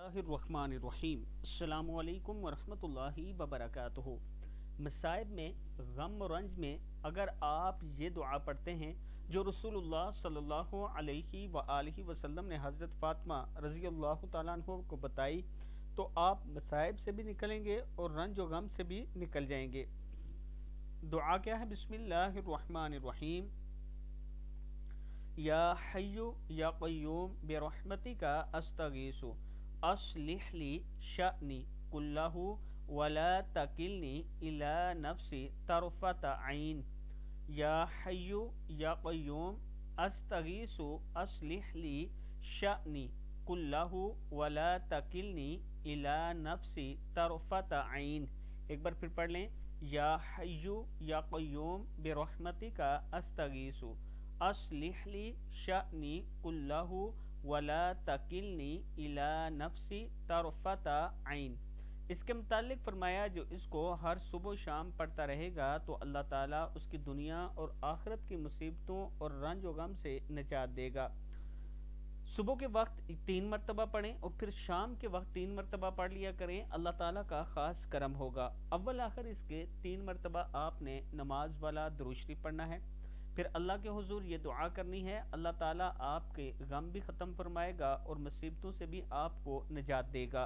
बिस्मिल्लाहिर्रहमानिर्रहीम। अस्सलामु अलैकुम वरहमतुल्लाहि वबरकातुहू। मसाइब में, गम और रंज में अगर आप ये दुआ पढ़ते हैं जो रसूलुल्लाह सल्लल्लाहु अलैहि वआलिहि वसल्लम ने हज़रत फ़ातिमा रज़ी अल्लाह तआला अन्हा को बताई, तो आप मसाइब से भी निकलेंगे और रंज और गम से भी निकल जाएंगे। दुआ क्या है? बिस्मिल्लाहिर्रहमानिर्रहीम। या हय्यु या क़य्यूम बिरहमतिका अस्तगीसु अस्लिह ली शअनी कुल्लहु वला तकिलनी इला नफ्सी तरफत ऐन। या हय्यु या क़य्यूम अस्तगीसु अस्लिह ली शअनी कुल्लहु वला तकिलनी इला नफ्सी तरफत ऐन। एक बार फिर पढ़ लें। या हय्यु या क़य्यूम बिरहमतिका अस्तगीसु अस्लिह ली शअनी कुल्लहु वला तकिलनी इला नफ्सी तरफत ऐन। इसके मुतालिक फरमाया, जो इसको हर सुबह शाम पढ़ता रहेगा तो अल्लाह ताला उसकी दुनिया और आखिरत की मुसीबतों और रंज व गम से निजात देगा। सुबह के वक्त 3 मरतबा पढ़ें और फिर शाम के वक्त 3 मरतबा पढ़ लिया करें। अल्लाह ताला का ख़ास करम होगा। अव्वल आखिर इसके 3 मरतबा आपने नमाज वाला दुरूद शरीफ पढ़ना है। फिर अल्लाह के हुजूर ये दुआ करनी है, अल्लाह ताला आपके गम भी ख़त्म फरमाएगा और मुसीबतों से भी आपको निजात देगा।